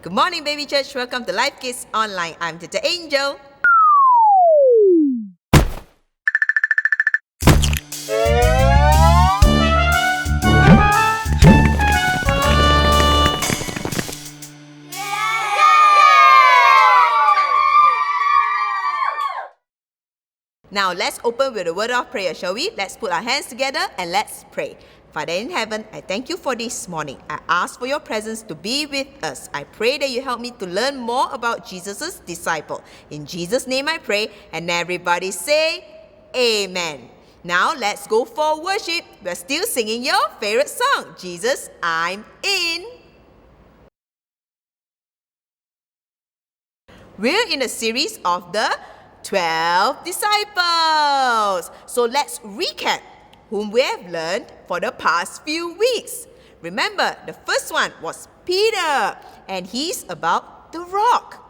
Good morning, baby church. Welcome to Life Kids Online. I'm Tita Angel. Now let's open with a word of prayer, shall we? Let's put our hands together and let's pray. Father in heaven, I thank you for this morning. I ask for your presence to be with us. I pray that you help me to learn more about Jesus' disciple. In Jesus' name I pray, and everybody say, Amen. Now let's go for worship. We're still singing your favorite song, Jesus, I'm In. We're in a series of the 12 disciples. So let's recap whom we have learned for the past few weeks. Remember, the first one was Peter, and he's about the rock.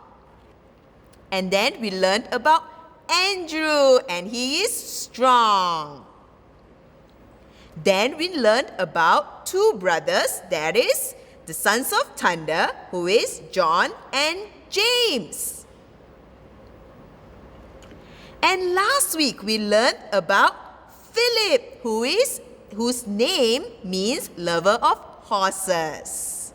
And then we learned about Andrew, and he is strong. Then we learned about two brothers, that is, the sons of thunder, who is John and James. And last week we learned about Philip, whose name means lover of horses.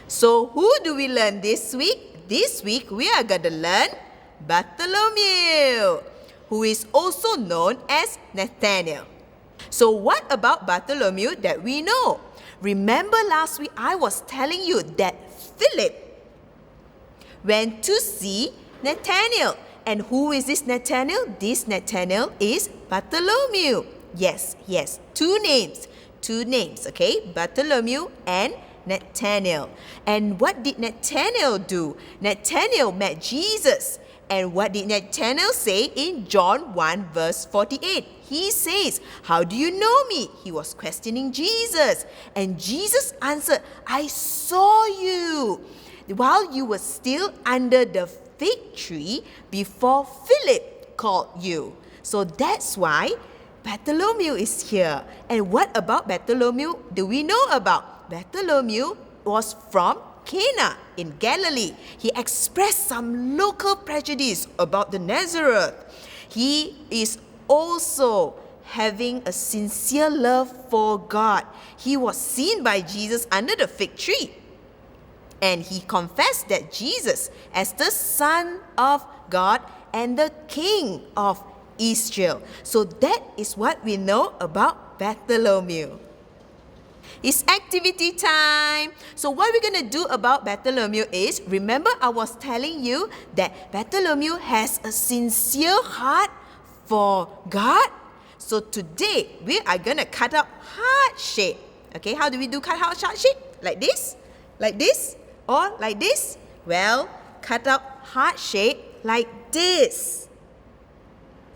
So who do we learn this week? This week we are going to learn Bartholomew, who is also known as Nathanael. So what about Bartholomew that we know? Remember last week I was telling you that Philip went to see Nathanael. And who is this Nathanael? This Nathanael is Bartholomew. Yes, two names, okay? Bartholomew and Nathanael. And what did Nathanael do? Nathanael met Jesus. And what did Nathanael say in John 1 verse 48? He says, how do you know me? He was questioning Jesus. And Jesus answered, I saw you while you were still under the fig tree before Philip called you. So that's why Bartholomew is here. And what about Bartholomew do we know about? Bartholomew was from Cana in Galilee. He expressed some local prejudice about the Nazareth. He is also having a sincere love for God. He was seen by Jesus under the fig tree. And he confessed that Jesus as the Son of God and the King of Israel. So that is what we know about Bartholomew. It's activity time. So what we're going to do about Bartholomew is, remember I was telling you that Bartholomew has a sincere heart for God. So today we are going to cut out heart shape. Okay, how do we do cut out heart shape? Like this? Like this? Or like this? Well, cut out heart shape like this.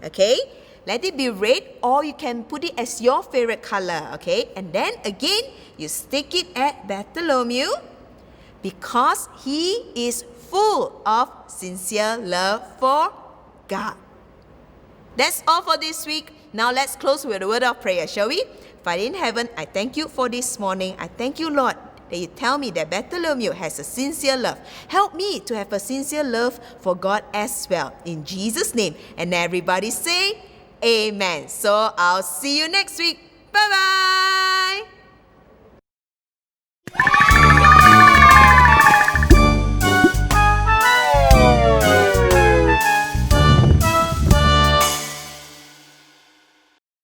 Okay? Let it be red, or you can put it as your favorite color. Okay? And then again, you stick it at Bartholomew because he is full of sincere love for God. That's all for this week. Now let's close with a word of prayer, shall we? Father in heaven, I thank you for this morning. I thank you, Lord, that you tell me that Bartholomew has a sincere love. Help me to have a sincere love for God as well. In Jesus' name. And everybody say, Amen. So I'll see you next week. Bye-bye.